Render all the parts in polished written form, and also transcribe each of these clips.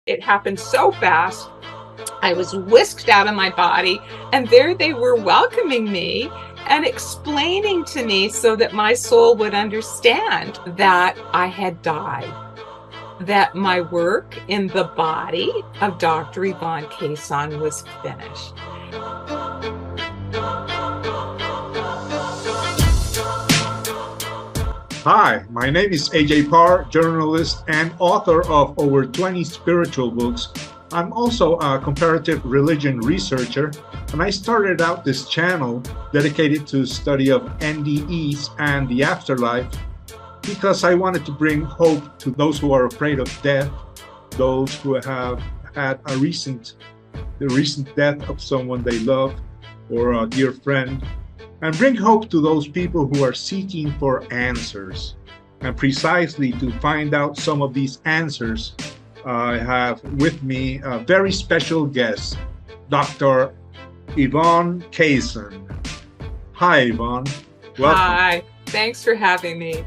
it happened so fast. I was whisked out of my body, and there they were welcoming me and explaining to me so that my soul would understand that I had died, that my work in the body of Dr. Yvonne Cason was finished. Hi, my name is AJ Parr, journalist and author of over 20 spiritual books. I'm also a comparative religion researcher, and I started out this channel dedicated to study of NDEs and the afterlife because I wanted to bring hope to those who are afraid of death, those who have had the recent death of someone they love or a dear friend, and bring hope to those people who are seeking for answers. And precisely to find out some of these answers, I have with me a very special guest, Dr. Yvonne Cason. Hi, Yvonne. Welcome. Hi, thanks for having me.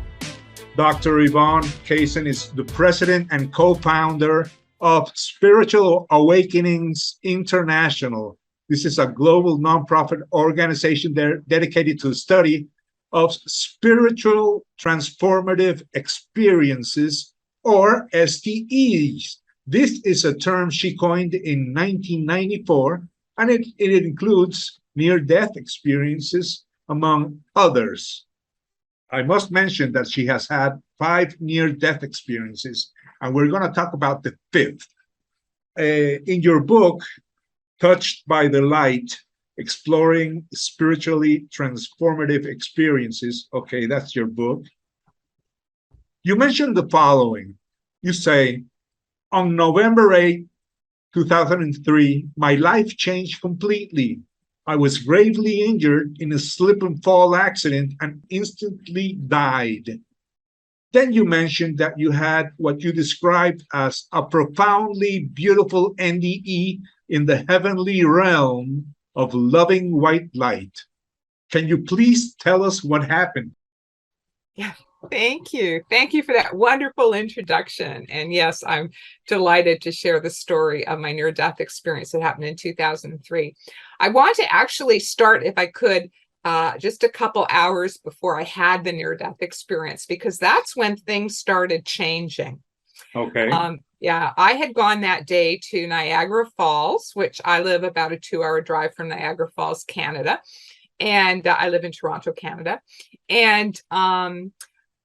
Dr. Yvonne Cason is the president and co-founder of Spiritual Awakenings International. This is a global nonprofit organization dedicated to the study of spiritual transformative experiences, or STEs. This is a term she coined in 1994, and it includes near-death experiences, among others. I must mention that she has had 5 near-death experiences, and we're going to talk about the 5th. In your book, Touched by the Light, Exploring Spiritually Transformative Experiences. Okay, that's your book. You mentioned the following. You say, on November 8, 2003, my life changed completely. I was gravely injured in a slip and fall accident and instantly died. Then you mentioned that you had what you described as a profoundly beautiful NDE in the heavenly realm of loving white light. Can you please tell us what happened? Yeah, thank you. Thank you for that wonderful introduction. And yes, I'm delighted to share the story of my near-death experience that happened in 2003. I want to actually start, if I could, just a couple hours before I had the near-death experience, because that's when things started changing. Okay. Yeah, I had gone that day to Niagara Falls, which I live about a 2-hour drive from Niagara Falls, Canada. And I live in Toronto, Canada. And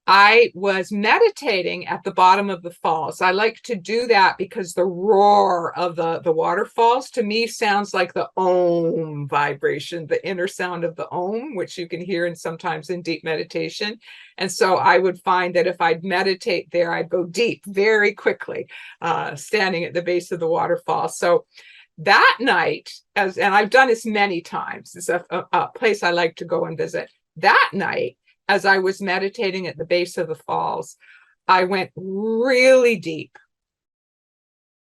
I was meditating at the bottom of the falls. I like to do that because the roar of the waterfalls to me sounds like the Om vibration, the inner sound of the Om, which you can hear sometimes in deep meditation. And so I would find that if I'd meditate there, I'd go deep very quickly, standing at the base of the waterfall. So that night, and I've done this many times, it's a place I like to go and visit. That night, as I was meditating at the base of the falls, I went really deep.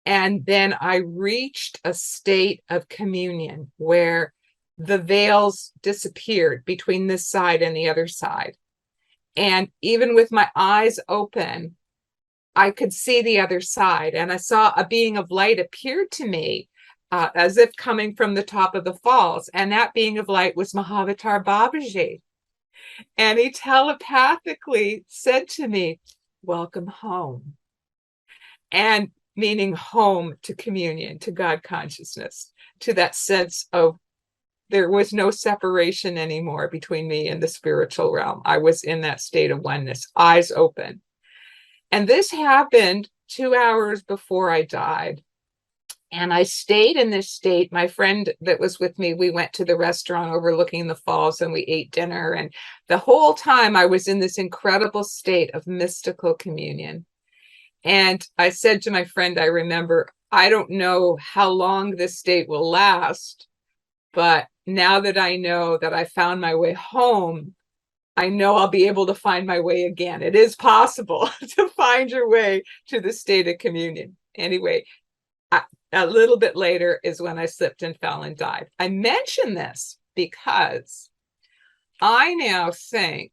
And then I reached a state of communion where the veils disappeared between this side and the other side. And even with my eyes open, I could see the other side. And I saw a being of light appear to me as if coming from the top of the falls. And that being of light was Mahavatar Babaji. And he telepathically said to me, welcome home. And meaning home to communion, to God consciousness, to that sense of there was no separation anymore between me and the spiritual realm. I was in that state of oneness, eyes open. And this happened 2 hours before I died. And I stayed in this state. My friend that was with me, we went to the restaurant overlooking the falls and we ate dinner. And the whole time I was in this incredible state of mystical communion. And I said to my friend, I remember, I don't know how long this state will last, but now that I know that I found my way home, I know I'll be able to find my way again. It is possible to find your way to the state of communion. Anyway, a little bit later is when I slipped and fell and died. I mention this because I now think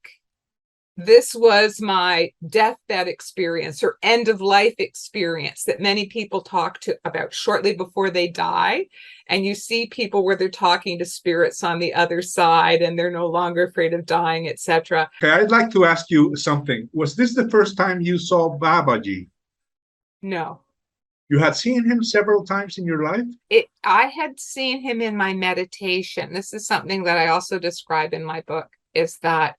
this was my deathbed experience or end of life experience that many people talk to about shortly before they die. And you see people where they're talking to spirits on the other side and they're no longer afraid of dying, etc. Okay, I'd like to ask you something. Was this the first time you saw Babaji? No. You had seen him several times in your life? I had seen him in my meditation. This is something that I also describe in my book, is that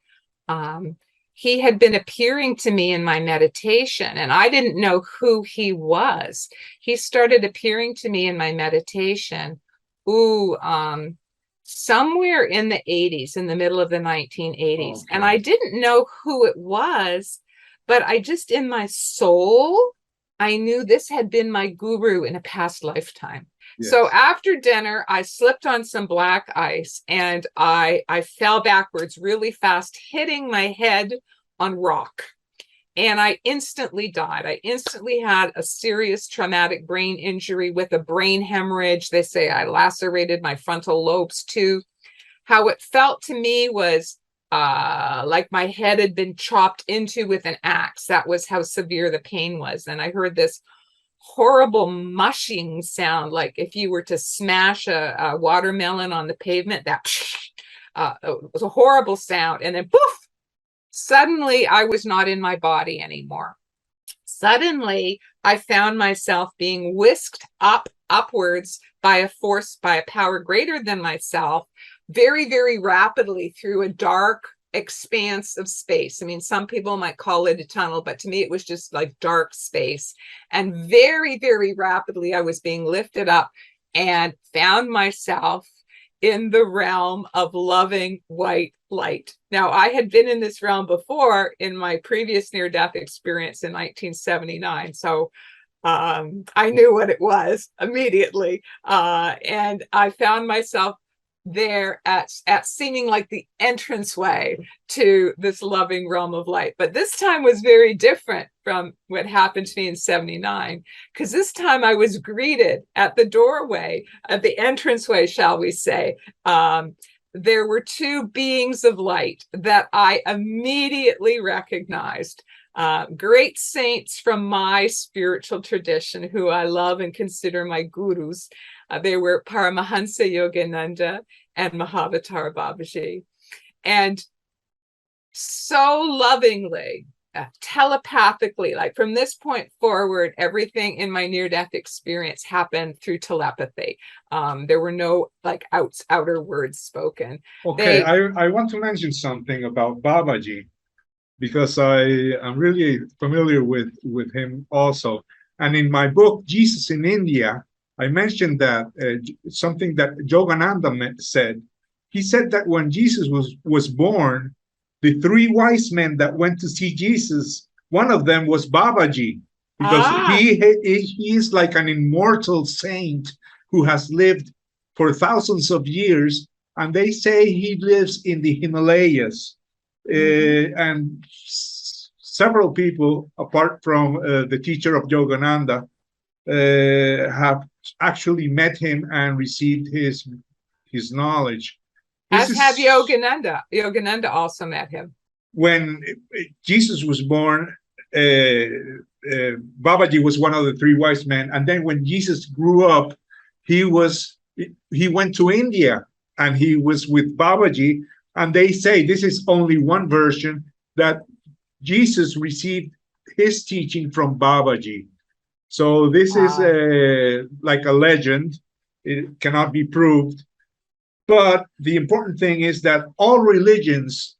he had been appearing to me in my meditation, and I didn't know who he was. He started appearing to me in my meditation, somewhere in the 80s, in the middle of the 1980s. Okay. And I didn't know who it was, but I just, in my soul, I knew this had been my guru in a past lifetime. Yes. So after dinner, I slipped on some black ice and I fell backwards really fast, hitting my head on rock. And I instantly died. I instantly had a serious traumatic brain injury with a brain hemorrhage. They say I lacerated my frontal lobes too. How it felt to me was like my head had been chopped into with an axe. That was how severe the pain was. And I heard this horrible mushing sound, like if you were to smash a watermelon on the pavement. That it was a horrible sound. And then poof, suddenly I was not in my body anymore. Suddenly I found myself being whisked upwards by a force, by a power greater than myself, very, very rapidly through a dark expanse of space. I mean, some people might call it a tunnel, but to me, it was just like dark space. And very, very rapidly, I was being lifted up and found myself in the realm of loving white light. Now, I had been in this realm before in my previous near-death experience in 1979. So I knew what it was immediately. And I found myself there at seeming like the entranceway to this loving realm of light. But this time was very different from what happened to me in 79, because this time I was greeted at the doorway, at the entranceway, shall we say. There were two beings of light that I immediately recognized. Great saints from my spiritual tradition, who I love and consider my gurus. They were Paramahansa Yogananda and Mahavatar Babaji. And so lovingly, telepathically, like from this point forward, everything in my near-death experience happened through telepathy. There were no like outer words spoken. Okay, I want to mention something about Babaji, because I am really familiar with him also. And in my book, Jesus in India, I mentioned that something that Yogananda said. He said that when Jesus was born, the three wise men that went to see Jesus, one of them was Babaji, because he is like an immortal saint who has lived for thousands of years. And they say he lives in the Himalayas. And several people, apart from the teacher of Yogananda, have actually met him and received his knowledge. As have Yogananda. Yogananda also met him. When Jesus was born, Babaji was one of the three wise men. And then when Jesus grew up, he went to India and he was with Babaji. And they say, this is only one version, that Jesus received his teaching from Babaji. So this is like a legend. It cannot be proved. But the important thing is that all religions,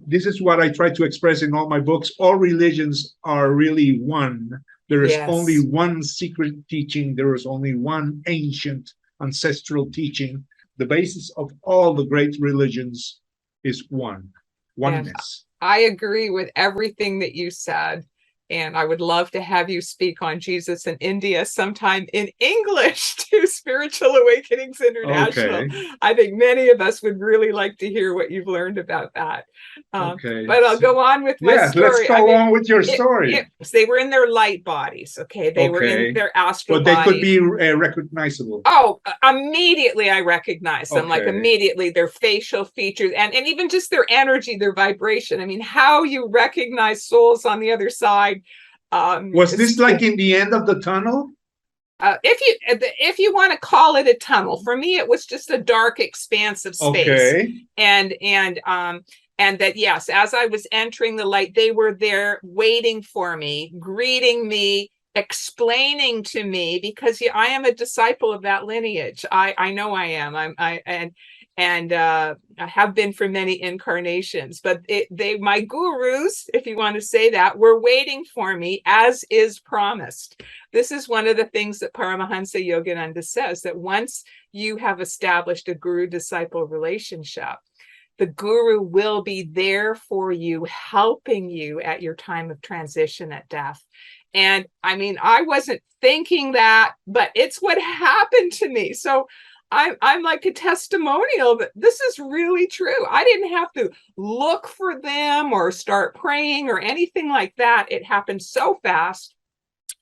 this is what I try to express in all my books, all religions are really one. There is only one secret teaching. There is only one ancient ancestral teaching. The basis of all the great religions is oneness. Yes, I agree with everything that you said. And I would love to have you speak on Jesus in India sometime in English too. Spiritual Awakenings International. Okay. I think many of us would really like to hear what you've learned about that. Okay. But I'll go on with my Yes, let's story. go on with your story. They were in their light bodies. Okay. They were in Okay. their astral But they could bodies. be recognizable. Oh, immediately I recognized them, like Okay. immediately their facial features and even just their energy, their vibration. I mean, how you recognize souls on the other side. Was this like in the end of the tunnel? If you want to call it a tunnel, for me it was just a dark expanse of space. Okay. And that, yes, as I was entering the light, they were there waiting for me, greeting me, explaining to me, because I am a disciple of that lineage. I know I am. I have been for many incarnations, but my gurus, if you want to say that, were waiting for me as is promised. This is one of the things that Paramahansa Yogananda says, that once you have established a guru-disciple relationship, the guru will be there for you, helping you at your time of transition at death. And I mean, I wasn't thinking that, but it's what happened to me. So I'm like a testimonial that this is really true. I didn't have to look for them or start praying or anything like that. It happened so fast.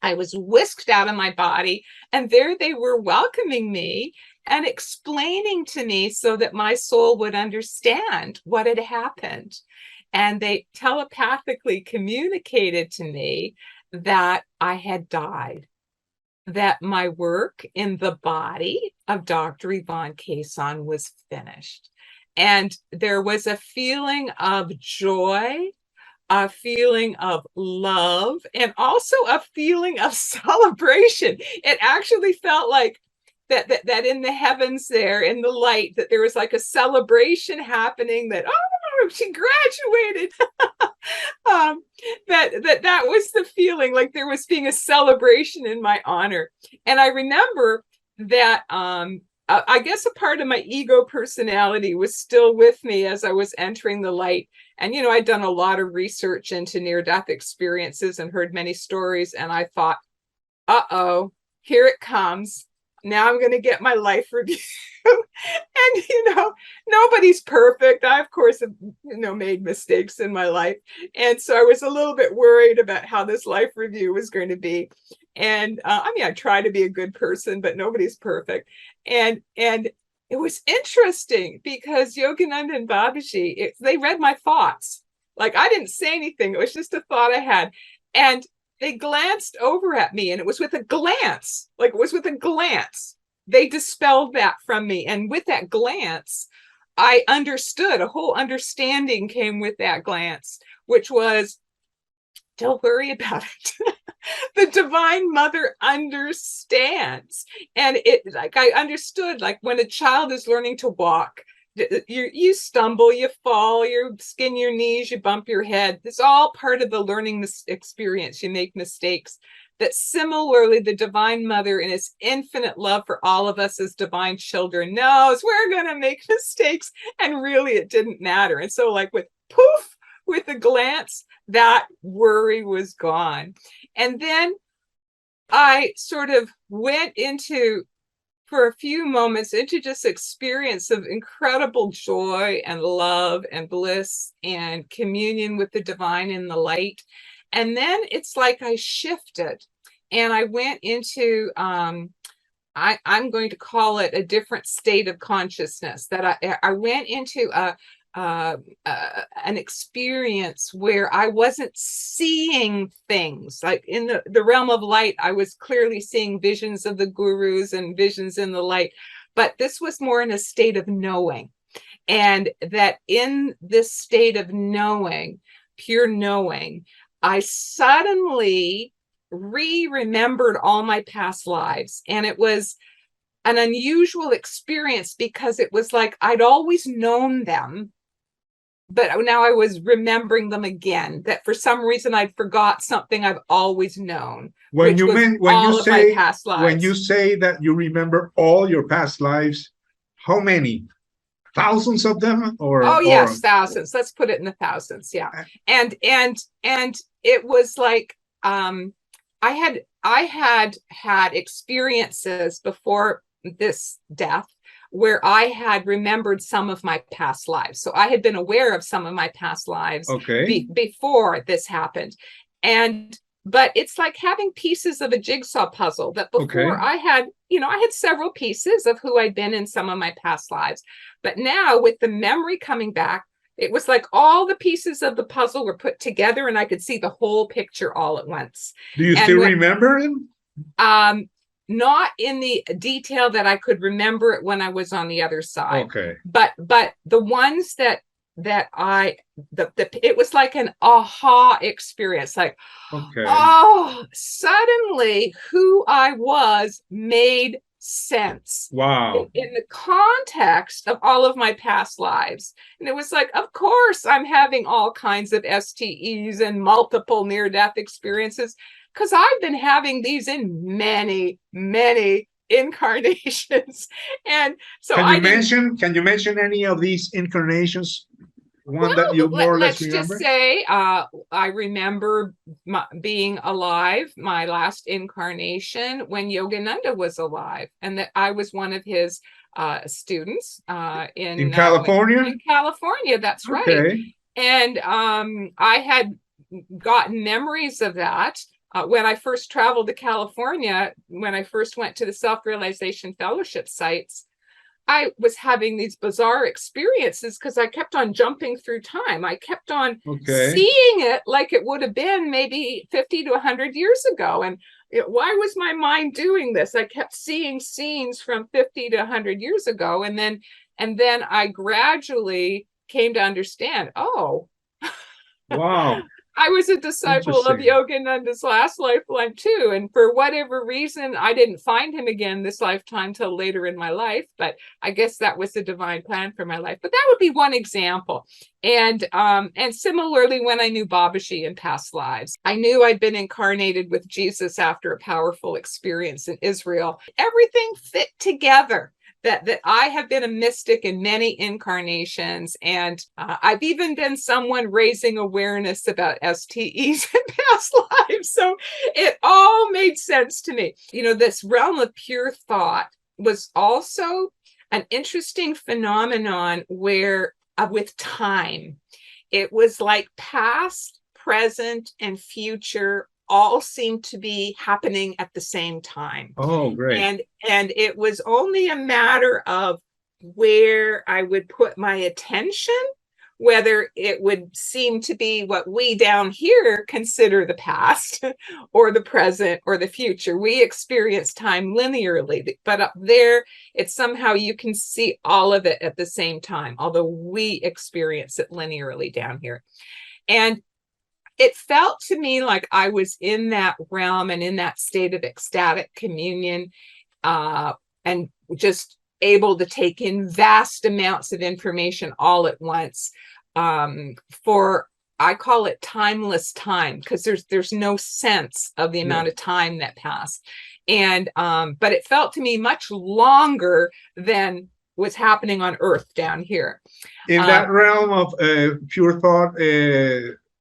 I was whisked out of my body, and there they were welcoming me and explaining to me so that my soul would understand what had happened. And they telepathically communicated to me that I had died, that my work in the body of Dr. Yvonne Cason was finished. And there was a feeling of joy, a feeling of love, and also a feeling of celebration. It actually felt like that in the heavens there, in the light, that there was like a celebration happening, that, oh, she graduated. That was the feeling, like there was being a celebration in my honor. And I remember that I guess a part of my ego personality was still with me as I was entering the light. And, I'd done a lot of research into near-death experiences and heard many stories. And I thought, uh-oh, here it comes. Now I'm going to get my life review. And, nobody's perfect. I, of course, have, made mistakes in my life. And so I was a little bit worried about how this life review was going to be. And I try to be a good person, but nobody's perfect. And it was interesting because Yogananda and Babaji, they read my thoughts. Like, I didn't say anything. It was just a thought I had. And they glanced over at me, and it was with a glance. Like, it was with a glance. They dispelled that from me. And with that glance, I understood. A whole understanding came with that glance, which was, don't worry about it. The Divine Mother understands. And I understood, like when a child is learning to walk, you stumble, you fall, you skin your knees, you bump your head. It's all part of the learning experience. You make mistakes. That similarly, the Divine Mother, in its infinite love for all of us as divine children, knows we're going to make mistakes. And really, it didn't matter. And so, like with poof, with a glance, that worry was gone. And then I sort of went into, for a few moments, into just experience of incredible joy and love and bliss and communion with the divine in the light. And then it's like I shifted and I went into, I'm going to call it a different state of consciousness, that I went into an experience where I wasn't seeing things. Like in the realm of light, I was clearly seeing visions of the gurus and visions in the light, but this was more in a state of knowing. And that in this state of knowing, pure knowing, I suddenly remembered all my past lives. And it was an unusual experience because it was like I'd always known them, but now I was remembering them again, that for some reason I'd forgot something I've always known. When you say that you remember all your past lives, how many? Thousands of them? Yes, thousands. Let's put it in the thousands. Yeah. And it was like I had had experiences before this death where I had remembered some of my past lives. So I had been aware of some of my past lives Okay. before this happened. But it's like having pieces of a jigsaw puzzle that before Okay. I had several pieces of who I'd been in some of my past lives. But now with the memory coming back, it was like all the pieces of the puzzle were put together and I could see the whole picture all at once. Do you And still remember him? Not in the detail that I could remember it when I was on the other side. Okay. But the ones that it was like an aha experience, like, Okay. oh, suddenly who I was made sense. Wow. In the context of all of my past lives. And it was like, of course, I'm having all kinds of STEs and multiple near-death experiences because I've been having these in many, many incarnations. And so can you mention any of these incarnations? One that you more or less remember? Let's just say I remember being alive, my last incarnation, when Yogananda was alive, and that I was one of his students in California? In California, that's okay. right. And I had gotten memories of that when I first traveled to California, when I first went to the Self-Realization Fellowship sites. I was having these bizarre experiences because I kept on jumping through time. I kept on seeing it like it would have been maybe 50 to 100 years ago. And why was my mind doing this? I kept seeing scenes from 50 to 100 years ago. And then I gradually came to understand, oh, wow. I was a disciple of Yogananda's last lifetime too. And for whatever reason, I didn't find him again this lifetime till later in my life. But I guess that was the divine plan for my life. But that would be one example. And similarly, when I knew Babaji in past lives, I knew I'd been incarnated with Jesus after a powerful experience in Israel. Everything fit together. That I have been a mystic in many incarnations, and I've even been someone raising awareness about STEs in past lives. So it all made sense to me. This realm of pure thought was also an interesting phenomenon where with time, it was like past, present, and future all seemed to be happening at the same time. Oh, great. And it was only a matter of where I would put my attention, whether it would seem to be what we down here consider the past or the present or the future. We experience time linearly, but up there, it's somehow you can see all of it at the same time, although we experience it linearly down here. And it felt to me like I was in that realm and in that state of ecstatic communion, and just able to take in vast amounts of information all at once, for, I call it timeless time, because there's no sense of the amount of time that passed. And but it felt to me much longer than was happening on Earth down here. In that realm of pure thought,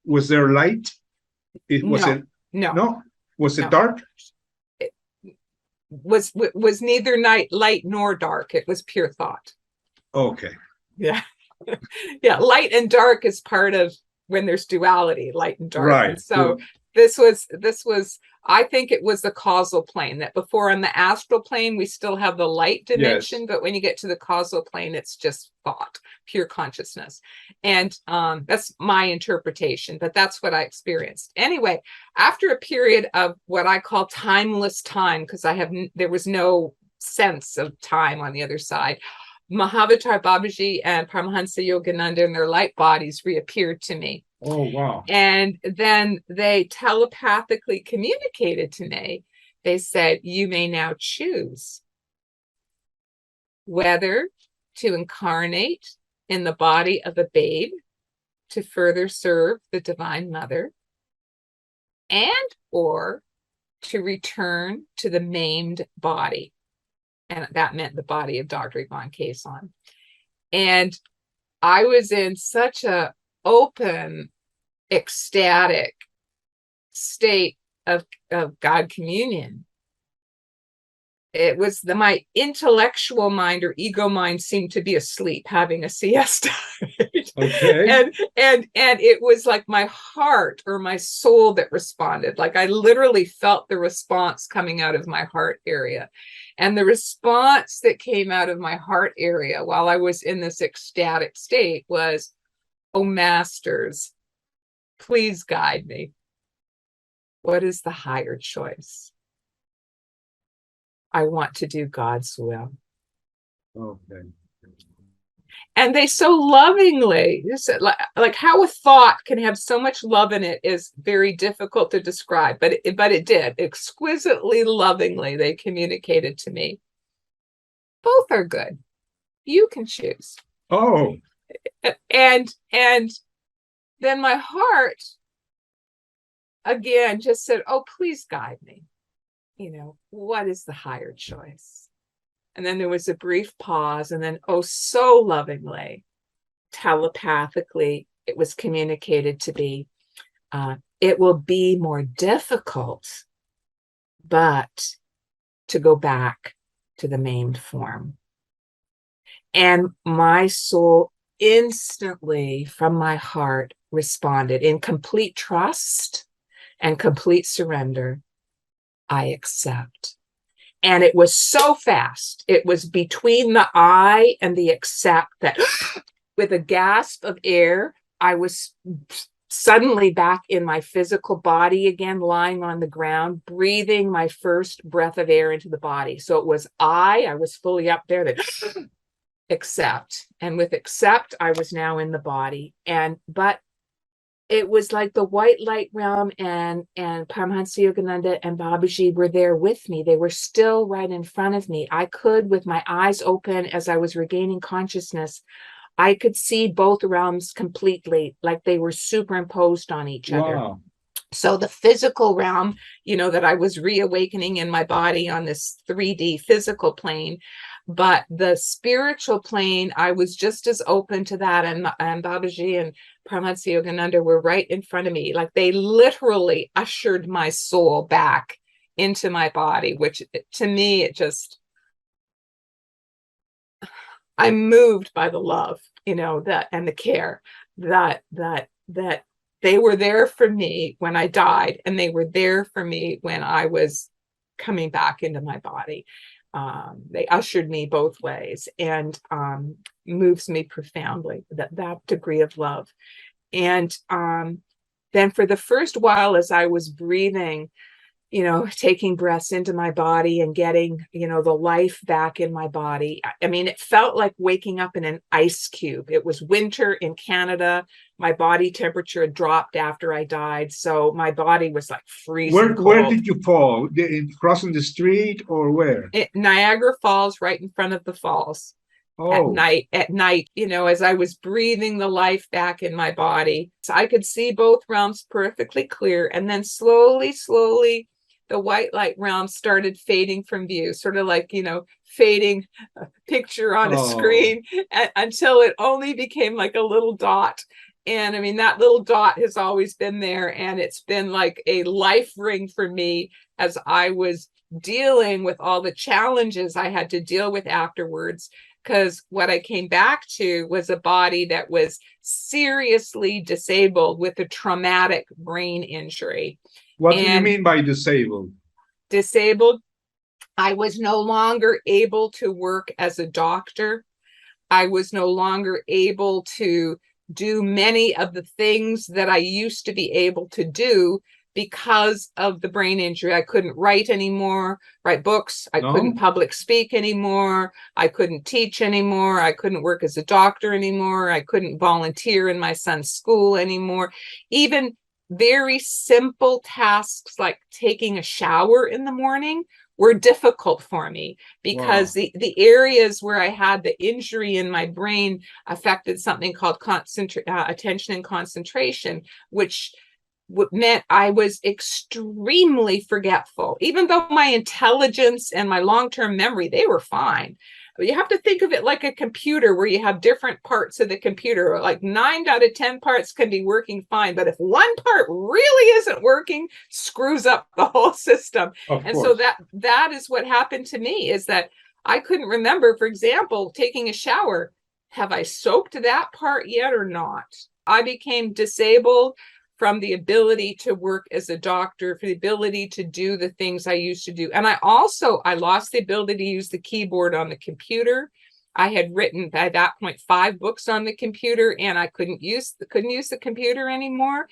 was there light? No. Was it dark? It was neither light nor dark. It was pure thought. Okay. Yeah. Yeah. Light and dark is part of when there's duality, light and dark. Right. And so this was, I think it was the causal plane, that before on the astral plane, we still have the light dimension, but when you get to the causal plane, it's just thought, pure consciousness. And that's my interpretation, but that's what I experienced. Anyway, after a period of what I call timeless time, because there was no sense of time on the other side, Mahavatar, Babaji, and Paramahansa Yogananda and their light bodies reappeared to me. Oh, wow. And then they telepathically communicated to me. They said, you may now choose whether to incarnate in the body of a babe to further serve the Divine Mother, and or to return to the maimed body. And that meant the body of Dr. Yvonne Cason. And I was in such a open, ecstatic state of God communion it was my intellectual mind or ego mind seemed to be asleep, having a siesta. Okay. And it was like my heart or my soul that responded. Like I literally felt the response coming out of my heart area. And the response that came out of my heart area while I was in this ecstatic state was, "Oh, masters, please guide me. What is the higher choice? I want to do God's will." Okay. And they so lovingly, like how a thought can have so much love in it is very difficult to describe, but it did exquisitely lovingly. They communicated to me, both are good. You can choose. Oh, And then my heart again just said, "Oh, please guide me. What is the higher choice?" And then there was a brief pause, and then, oh, so lovingly, telepathically, it was communicated to be, it will be more difficult, but to go back to the maimed form. And my soul instantly, from my heart, responded in complete trust and complete surrender. I accept. And it was so fast. It was between the I and the accept that with a gasp of air, I was suddenly back in my physical body again, lying on the ground, breathing my first breath of air into the body. So it was I was fully up there, that accept. And with accept, I was now in the body. But it was like the white light realm and Paramahansa Yogananda and Babaji were there with me. They were still right in front of me. I could, with my eyes open as I was regaining consciousness, I could see both realms completely, like they were superimposed on each other. wow. So the physical realm, that I was reawakening in my body on this 3D physical plane, but the spiritual plane, I was just as open to that. And Babaji and Paramahansa Yogananda were right in front of me. Like they literally ushered my soul back into my body, which to me, I'm moved by the love, that and the care that they were there for me when I died, and they were there for me when I was coming back into my body. They ushered me both ways, and moves me profoundly, that degree of love. And then for the first while, as I was breathing, taking breaths into my body and getting, the life back in my body. I mean, it felt like waking up in an ice cube. It was winter in Canada. My body temperature had dropped after I died. So my body was like freezing cold. Where did you fall? Crossing the street or where? Niagara Falls, right in front of the falls. At night, as I was breathing the life back in my body. So I could see both realms perfectly clear. And then slowly, the white light realm started fading from view, sort of like, fading a picture on a screen, until it only became like a little dot. And I mean, that little dot has always been there. And it's been like a life ring for me as I was dealing with all the challenges I had to deal with afterwards. Because what I came back to was a body that was seriously disabled with a traumatic brain injury. What do you mean by disabled? Disabled, I was no longer able to work as a doctor. I was no longer able to do many of the things that I used to be able to do because of the brain injury. I couldn't write anymore, write books. I couldn't public speak anymore. I couldn't teach anymore. I couldn't work as a doctor anymore. I couldn't volunteer in my son's school anymore. Even very simple tasks like taking a shower in the morning were difficult for me, because the areas where I had the injury in my brain affected something called attention and concentration, which meant I was extremely forgetful. Even though my intelligence and my long-term memory, they were fine, You have to think of it like a computer where you have different parts of the computer. Like 9 out of 10 parts can be working fine, but if one part really isn't working, screws up the whole system. And so that is what happened to me, is that I couldn't remember, for example, taking a shower. Have I soaked that part yet or not? I became disabled from the ability to work as a doctor, for the ability to do the things I used to do. And I lost the ability to use the keyboard on the computer. I had written by that point 5 books on the computer, and I couldn't use the computer anymore.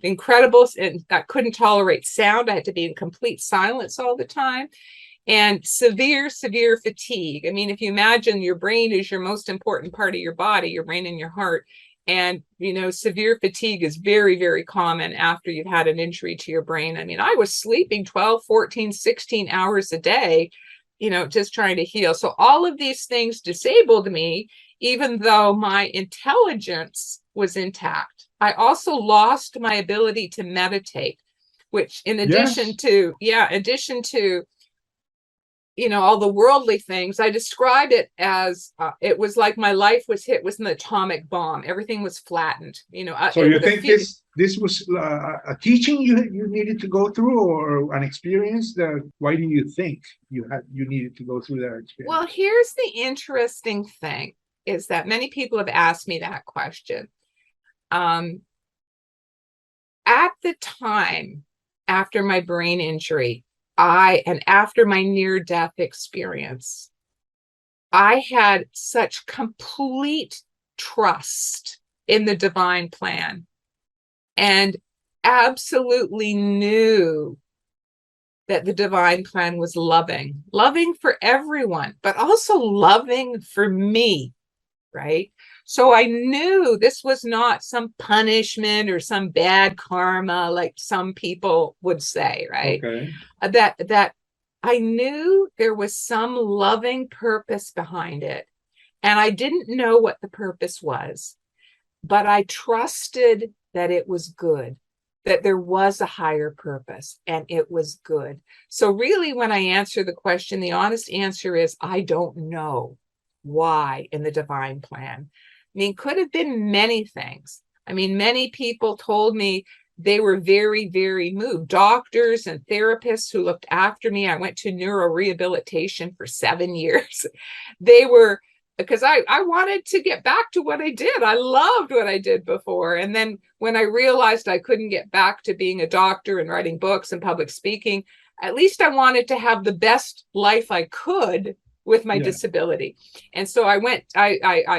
Incredible, and I couldn't tolerate sound. I had to be in complete silence all the time. And severe fatigue. I mean, if you imagine your brain is your most important part of your body, your brain and your heart. And, severe fatigue is very, very common after you've had an injury to your brain. I mean, I was sleeping 12, 14, 16 hours a day, just trying to heal. So all of these things disabled me, even though my intelligence was intact. I also lost my ability to meditate, which in addition to all the worldly things, I describe it as it was like my life was hit with an atomic bomb. Everything was flattened. So you think this was a teaching you needed to go through, or an experience? Why do you think you needed to go through that experience? Well, here's the interesting thing, is that many people have asked me that question. At the time after my brain injury, and after my near-death experience, I had such complete trust in the divine plan, and absolutely knew that the divine plan was loving for everyone, but also loving for me, right? So I knew this was not some punishment or some bad karma, like some people would say, right? Okay. That I knew there was some loving purpose behind it. And I didn't know what the purpose was, but I trusted that it was good, that there was a higher purpose, and it was good. So really, when I answer the question, the honest answer is, I don't know why in the divine plan. I mean, could have been many things. I mean, many people told me they were very, very moved. Doctors and therapists who looked after me. I went to neurorehabilitation for 7 years. They were, because I wanted to get back to what I did. I loved what I did before. And then when I realized I couldn't get back to being a doctor and writing books and public speaking, at least I wanted to have the best life I could with my disability. And so I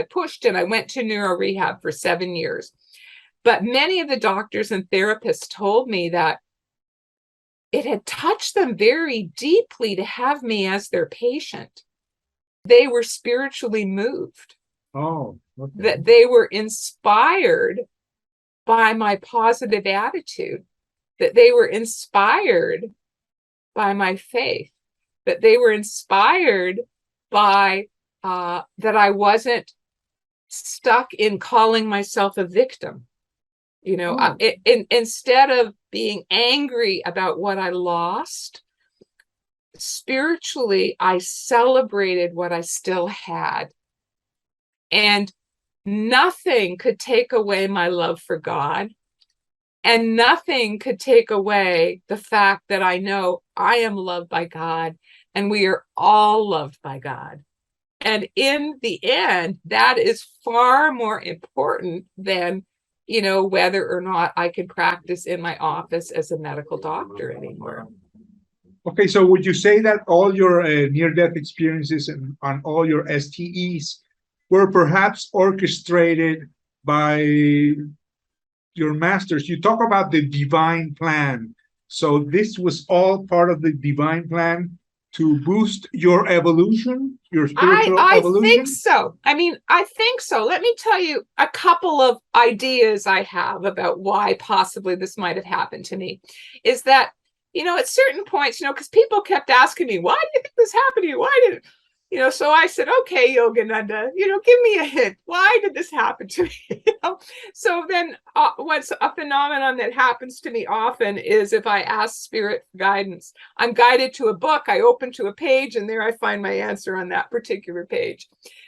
pushed and I went to neuro rehab for 7 years. But many of the doctors and therapists told me that it had touched them very deeply to have me as their patient. They were spiritually moved. Oh, okay. That they were inspired by my positive attitude, that they were inspired by my faith, that they were inspired by that I wasn't stuck in calling myself a victim. Instead of being angry about what I lost, spiritually, I celebrated what I still had. And nothing could take away my love for God. And nothing could take away the fact that I know I am loved by God, and we are all loved by God. And in the end, that is far more important than, whether or not I can practice in my office as a medical doctor anymore. Okay, so would you say that all your near-death experiences and on all your STEs were perhaps orchestrated by your masters? You talk about the divine plan. So this was all part of the divine plan to boost your evolution, your spiritual evolution? I think so. I think so. Let me tell you a couple of ideas I have about why possibly this might have happened to me. Is that, at certain points, because people kept asking me, why do you think this happened to you? Why did it? So I said, okay, Yogananda, give me a hint. Why did this happen to me? So then what's a phenomenon that happens to me often is if I ask spirit guidance, I'm guided to a book, I open to a page, and there I find my answer on that particular page.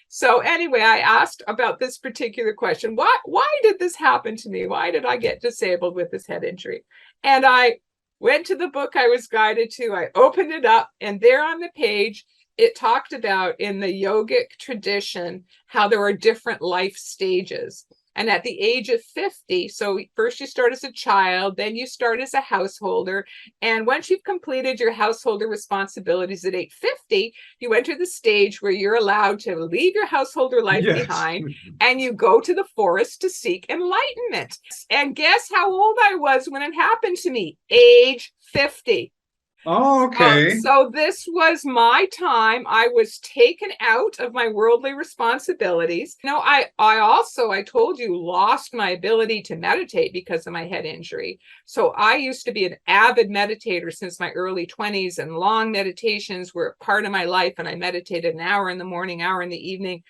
So anyway, I asked about this particular question. Why did this happen to me? Why did I get disabled with this head injury? And I went to the book I was guided to. I opened it up, and there on the page, it talked about in the yogic tradition how there are different life stages. And at the age of 50, so first you start as a child, then you start as a householder. And once you've completed your householder responsibilities at age 50, you enter the stage where you're allowed to leave your householder life behind, and you go to the forest to seek enlightenment. And guess how old I was when it happened to me? Age 50. Oh, okay. So this was my time. I was taken out of my worldly responsibilities. I told you, lost my ability to meditate because of my head injury. So I used to be an avid meditator since my early 20s, and long meditations were a part of my life. And I meditated an hour in the morning, hour in the evening.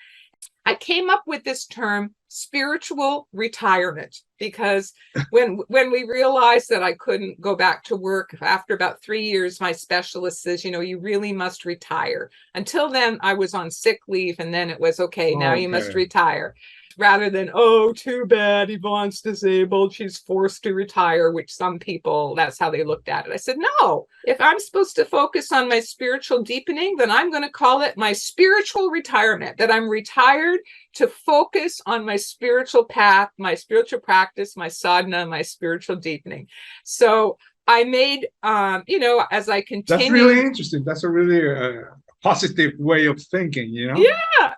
I came up with this term, spiritual retirement, because when we realized that I couldn't go back to work after about 3 years, my specialist says, you really must retire. Until then, I was on sick leave, and then it was, okay, now you must retire. Rather than, oh, too bad, Yvonne's disabled, she's forced to retire, which some people, that's how they looked at it. I said, no, if I'm supposed to focus on my spiritual deepening, then I'm going to call it my spiritual retirement, that I'm retired to focus on my spiritual path, my spiritual practice, my sadhana, my spiritual deepening. So I made, as I continued. That's really interesting. That's a really positive way of thinking, Yeah.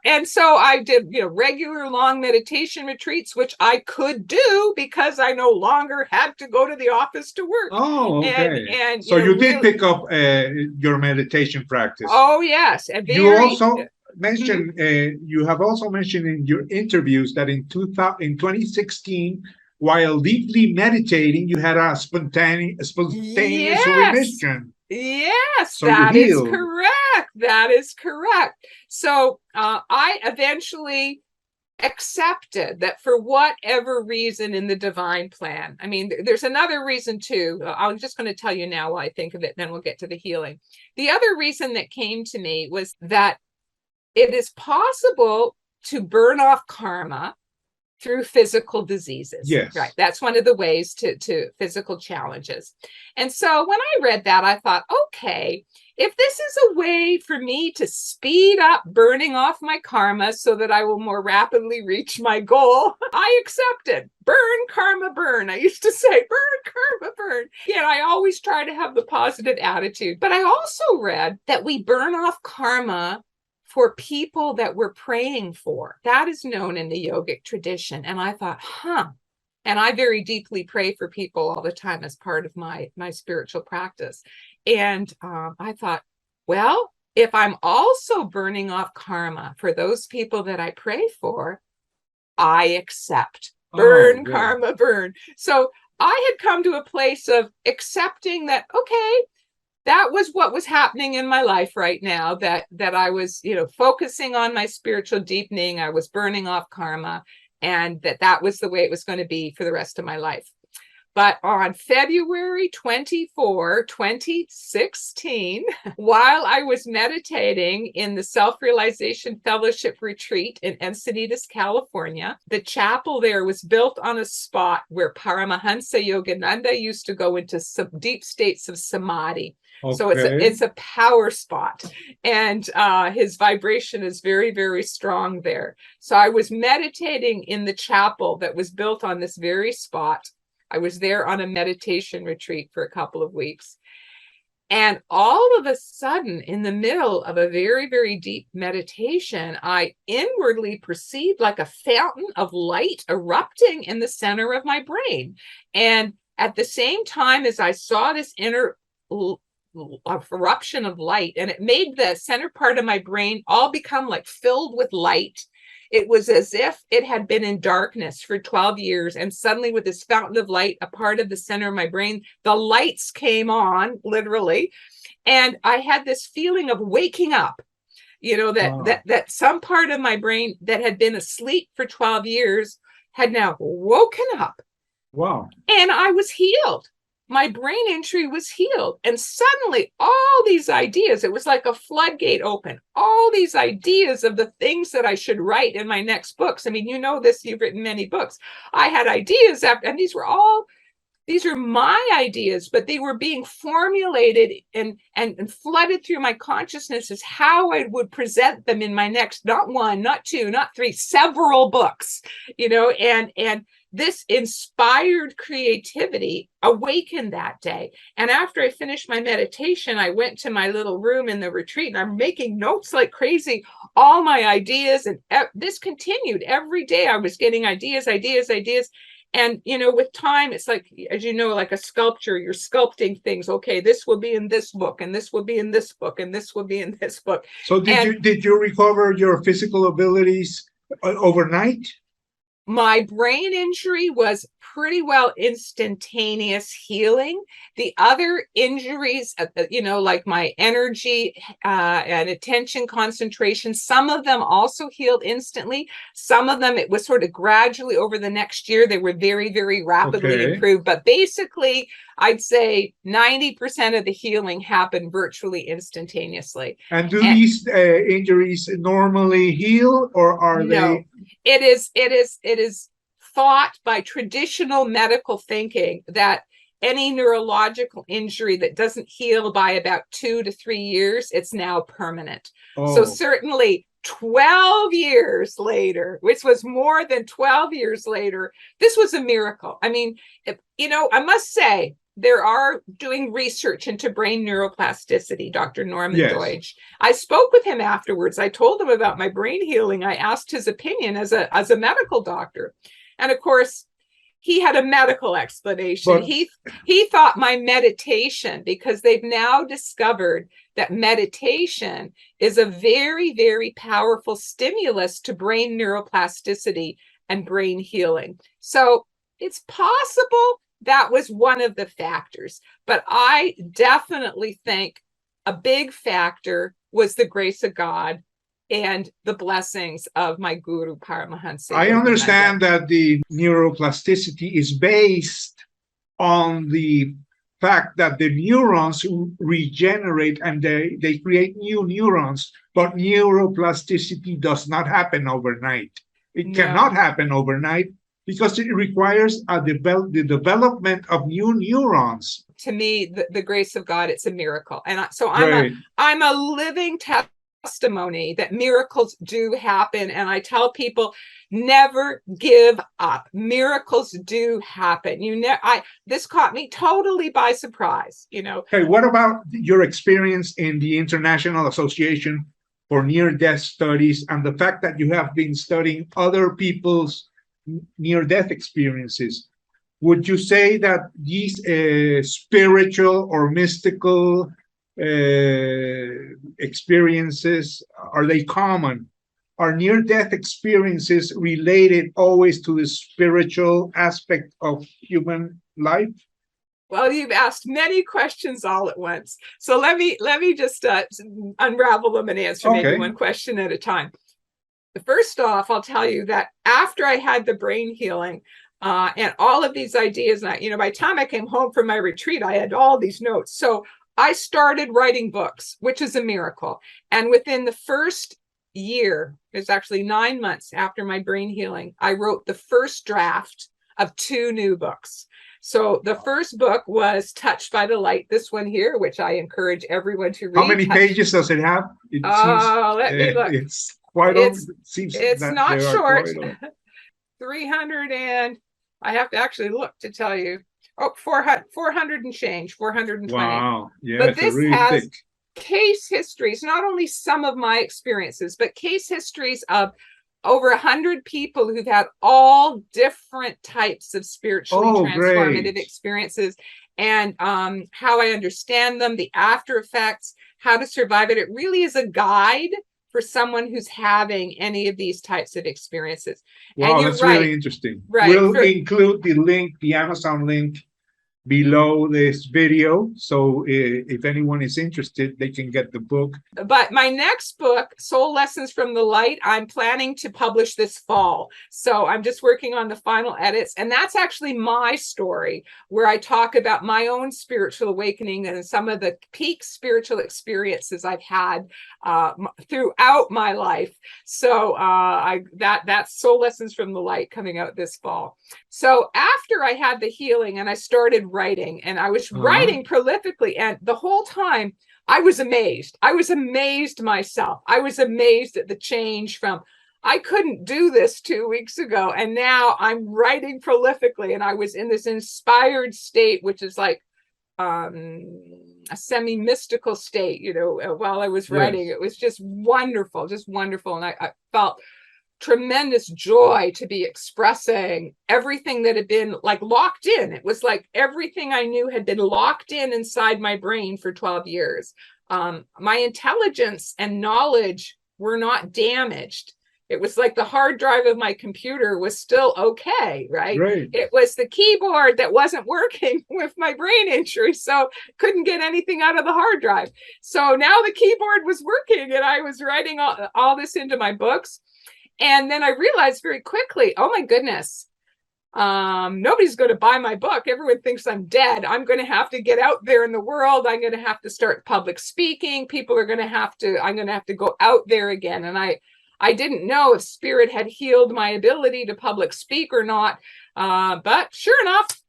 And so I did, regular long meditation retreats, which I could do because I no longer had to go to the office to work. Oh, okay. And so you did pick up your meditation practice. Oh, yes. And you also mentioned, you have also mentioned in your interviews that in 2016, while deeply meditating, you had a spontaneous remission. Yes, so that is correct. That is correct. So I eventually accepted that for whatever reason in the divine plan, I mean, there's another reason too. I'm just going to tell you now while I think of it, then we'll get to the healing. The other reason that came to me was that it is possible to burn off karma through physical diseases. Yes. Right. That's one of the ways to physical challenges. And so when I read that, I thought, okay, if this is a way for me to speed up burning off my karma so that I will more rapidly reach my goal, I accept it. Burn karma, burn. I used to say, burn karma, burn. Yeah, I always try to have the positive attitude. But I also read that we burn off karma for people that we're praying for. That is known in the yogic tradition. And I thought, and I very deeply pray for people all the time as part of my spiritual practice. And I thought, well, if I'm also burning off karma for those people that I pray for, I accept. Burn karma, burn. So I had come to a place of accepting that, okay, that was what was happening in my life right now, that I was, focusing on my spiritual deepening. I was burning off karma, and that was the way it was going to be for the rest of my life. But on February 24, 2016, while I was meditating in the Self-Realization Fellowship Retreat in Encinitas, California, the chapel there was built on a spot where Paramahansa Yogananda used to go into some deep states of samadhi. Okay. So it's a power spot, and his vibration is very, very strong there. So I was meditating in the chapel that was built on this very spot. I was there on a meditation retreat for a couple of weeks. And all of a sudden, in the middle of a very, very deep meditation, I inwardly perceived like a fountain of light erupting in the center of my brain. And at the same time as I saw this inner eruption of light, and it made the center part of my brain all become like filled with light. It was as if it had been in darkness for 12 years. And suddenly with this fountain of light, a part of the center of my brain, the lights came on, literally. And I had this feeling of waking up. that that some part of my brain that had been asleep for 12 years had now woken up. Wow. And I was healed. My brain injury was healed. And suddenly all these ideas, it was like a floodgate open, all these ideas of the things that I should write in my next books. I mean, you know this, you've written many books. I had ideas and these are my ideas, but they were being formulated and flooded through my consciousness as how I would present them in my next, not one, not two, not three, several books, and this inspired creativity awakened that day. And after I finished my meditation, I went to my little room in the retreat and I'm making notes like crazy, all my ideas. And this continued every day. I was getting ideas. And, with time, it's like, as you know, like a sculpture, you're sculpting things. Okay, this will be in this book, and this will be in this book, and this will be in this book. So did you recover your physical abilities overnight? My brain injury was pretty well instantaneous healing. The other injuries, like my energy and attention concentration, some of them also healed instantly. Some of them, it was sort of gradually over the next year. They were very, very rapidly improved. But basically, I'd say 90% of the healing happened virtually instantaneously. And do these injuries normally heal, or are they? It is thought by traditional medical thinking that any neurological injury that doesn't heal by about 2 to 3 years, it's now permanent. So certainly 12 years later, which was more than 12 years later, this was a miracle. I mean, I must say, there are doing research into brain neuroplasticity, Dr. Norman Deutsch. I spoke with him afterwards. I told him about my brain healing. I asked his opinion as a medical doctor. And of course, he had a medical explanation. But he thought my meditation, because they've now discovered that meditation is a very, very powerful stimulus to brain neuroplasticity and brain healing. So it's possible that was one of the factors. But I definitely think a big factor was the grace of God and the blessings of my guru, Paramahansa. I understand that the neuroplasticity is based on the fact that the neurons regenerate and they create new neurons, but neuroplasticity does not happen overnight. It cannot happen overnight, because it requires the development of new neurons. To me, the grace of God, it's a miracle. And I'm a living testimony that miracles do happen. And I tell people, never give up. Miracles do happen. This caught me totally by surprise, Hey, what about your experience in the International Association for Near-Death Studies and the fact that you have been studying other people's near-death experiences? Would you say that these spiritual or mystical experiences, are they common? Are near-death experiences related always to the spiritual aspect of human life? Well, you've asked many questions all at once. So let me just unravel them and answer maybe one question at a time. First off, I'll tell you that after I had the brain healing and all of these ideas, and by the time I came home from my retreat, I had all these notes. So I started writing books, which is a miracle. And within the first year, it's actually 9 months after my brain healing, I wrote the first draft of 2 new books. So the first book was Touched by the Light, this one here, which I encourage everyone to read. How many pages does it have? Let me look. It's quite old. It's not short. 300 and I have to actually look to tell you. 400 and change, 420. Wow. Yeah, but this really has thick case histories, not only some of my experiences, but case histories of over 100 people who've had all different types of spiritually transformative experiences, and how I understand them, the after effects, how to survive it. It really is a guide for someone who's having any of these types of experiences. Wow, that's really interesting. We'll include the link, the Amazon link, below this video. So if anyone is interested, they can get the book. But my next book, Soul Lessons from the Light, I'm planning to publish this fall. So I'm just working on the final edits. And that's actually my story, where I talk about my own spiritual awakening and some of the peak spiritual experiences I've had throughout my life. So that's Soul Lessons from the Light coming out this fall. So after I had the healing and I started writing, and I was writing prolifically, and the whole time I was amazed. I was amazed myself. I was amazed at the change from, I couldn't do this 2 weeks ago, and now I'm writing prolifically. And I was in this inspired state, which is like a semi-mystical state, while I was writing. Yes. It was just wonderful. And I felt tremendous joy to be expressing everything that had been like locked in. It was like everything I knew had been locked in inside my brain for 12 years. My intelligence and knowledge were not damaged. It was like the hard drive of my computer was still okay, right? It was the keyboard that wasn't working with my brain injury, so couldn't get anything out of the hard drive. So now the keyboard was working, and I was writing all this into my books. And then I realized very quickly, oh my goodness, nobody's going to buy my book. Everyone thinks I'm dead. I'm going to have to get out there in the world. I'm going to have to start public speaking. I'm going to have to go out there again. And I didn't know if spirit had healed my ability to public speak or not. But sure enough,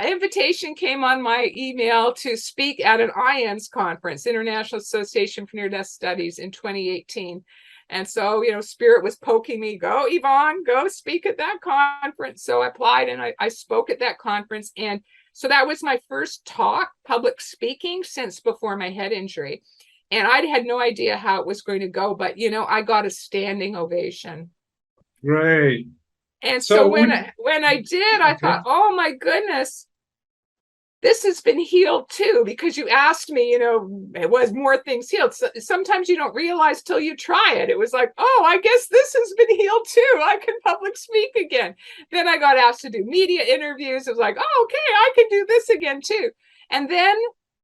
invitation came on my email to speak at an IANDS conference, International Association for Near-Death Studies, in 2018. And so, spirit was poking me, go, Yvonne, go speak at that conference. So I applied, and I spoke at that conference. And so that was my first public speaking since before my head injury. And I had no idea how it was going to go, but, I got a standing ovation. Right. And so when I did, I thought, oh my goodness, this has been healed too, because you asked me, it was more things healed. So sometimes you don't realize till you try it. It was like, oh, I guess this has been healed too. I can public speak again. Then I got asked to do media interviews. It was like, oh, okay, I can do this again too. And then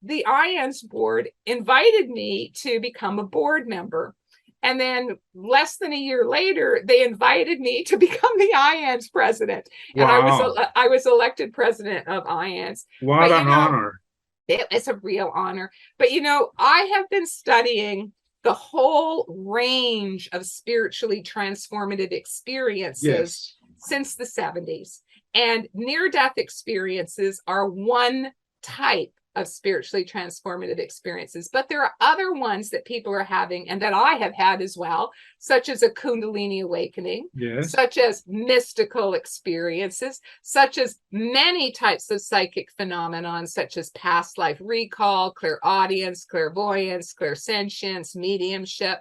the IANDS board invited me to become a board member. And then less than a year later, they invited me to become the IANDS president. And I was elected president of IANDS. What an honor. It's a real honor. But, I have been studying the whole range of spiritually transformative experiences since the 70s. And near-death experiences are one type of spiritually transformative experiences, but there are other ones that people are having, and that I have had as well, such as a kundalini awakening, such as mystical experiences, such as many types of psychic phenomenon, such as past life recall, clairaudience, clairvoyance, clairsentience, mediumship,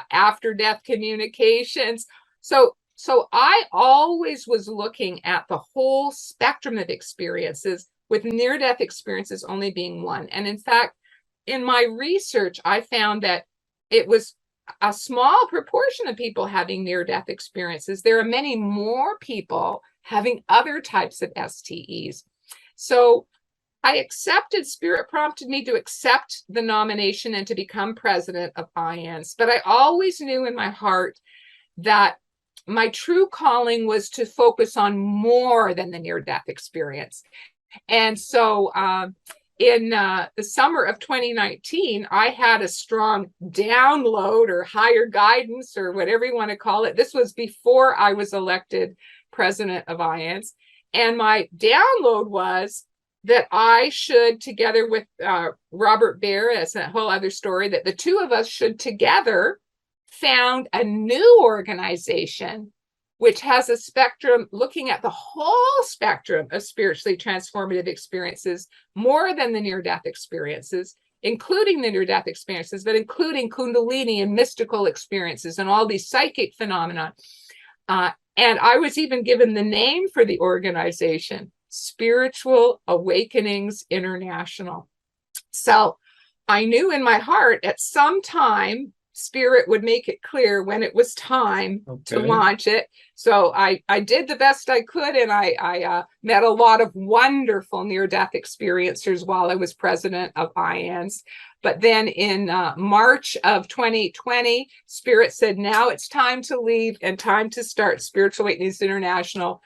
after death communications. So I always was looking at the whole spectrum of experiences, with near-death experiences only being one. And in fact, in my research, I found that it was a small proportion of people having near-death experiences. There are many more people having other types of STEs. So Spirit prompted me to accept the nomination and to become president of IANDS. But I always knew in my heart that my true calling was to focus on more than the near-death experience. And so in the summer of 2019, I had a strong download or higher guidance or whatever you want to call it. This was before I was elected president of IANDS. And my download was that I should, together with Robert Bear, that's a whole other story, that the two of us should together found a new organization which has a spectrum looking at the whole spectrum of spiritually transformative experiences, more than the near-death experiences, including the near-death experiences, but including kundalini and mystical experiences and all these psychic phenomena. And I was even given the name for the organization, Spiritual Awakenings International. So I knew in my heart at some time Spirit would make it clear when it was time to launch it. So I did the best I could, and I met a lot of wonderful near-death experiencers while I was president of IANDS. But then in March of 2020, Spirit said, now it's time to leave and time to start Spiritual Awakenings International.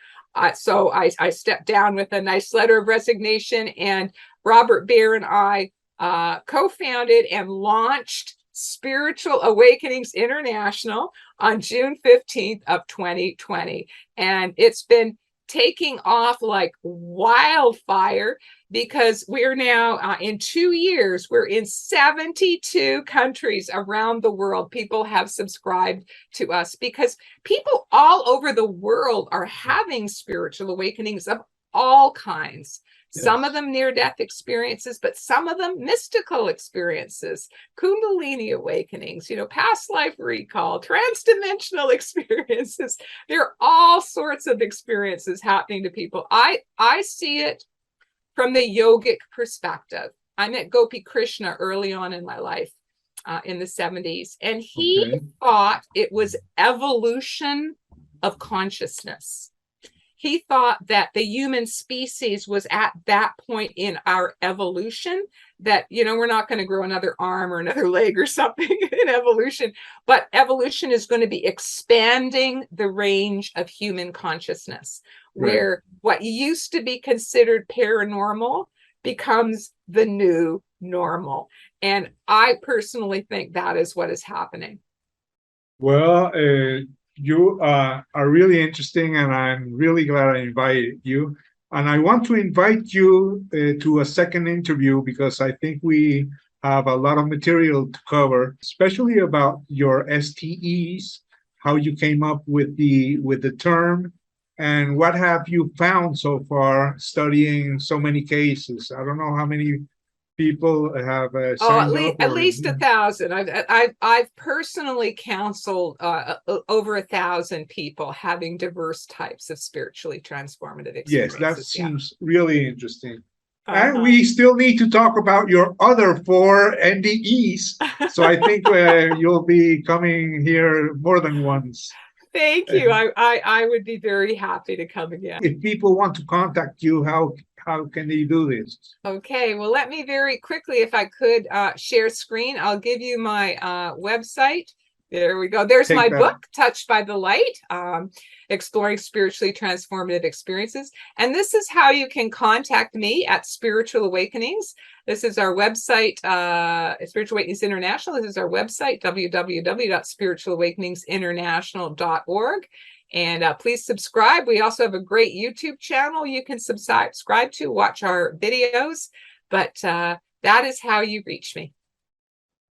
So I stepped down with a nice letter of resignation, and Robert Bear and I co-founded and launched Spiritual Awakenings International on June 15th of 2020. And it's been taking off like wildfire, because we're now in 2 years, we're in 72 countries around the world. People have subscribed to us because people all over the world are having spiritual awakenings of all kinds. Yes. Some of them near-death experiences, but some of them mystical experiences, kundalini awakenings, past life recall, trans-dimensional experiences. There are all sorts of experiences happening to people. I see it from the yogic perspective. I met Gopi Krishna early on in my life in the 70s, and he thought it was evolution of consciousness. He thought that the human species was at that point in our evolution that, we're not going to grow another arm or another leg or something in evolution, but evolution is going to be expanding the range of human consciousness, where what used to be considered paranormal becomes the new normal. And I personally think that is what is happening. Well, you are really interesting, and I'm really glad I invited you. And I want to invite you to a second interview, because I think we have a lot of material to cover, especially about your STEs, how you came up with the term, and what have you found so far studying so many cases. I don't know how many people have signed up. At least 1,000. I've personally counseled over 1,000 people having diverse types of spiritually transformative experiences. Yes, that seems really interesting. And we still need to talk about your other 4 NDEs. So I think you'll be coming here more than once. Thank you. I would be very happy to come again. If people want to contact you, how can they do this? Okay, well, let me very quickly, if I could, share screen. I'll give you my website. There we go. There's my book, Touched by the Light, Exploring Spiritually Transformative Experiences. And this is how you can contact me at Spiritual Awakenings. This is our website, Spiritual Awakenings International. This is our website, www.spiritualawakeningsinternational.org. And please subscribe. We also have a great YouTube channel you can subscribe to, watch our videos. But that is how you reach me.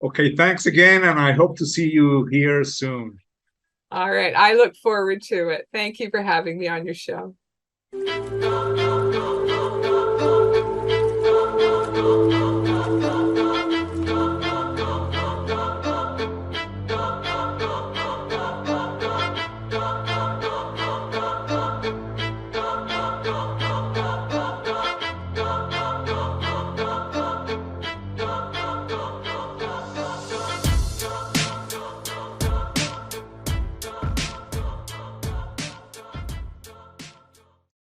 Okay, thanks again, and I hope to see you here soon. All right, I look forward to it. Thank you for having me on your show.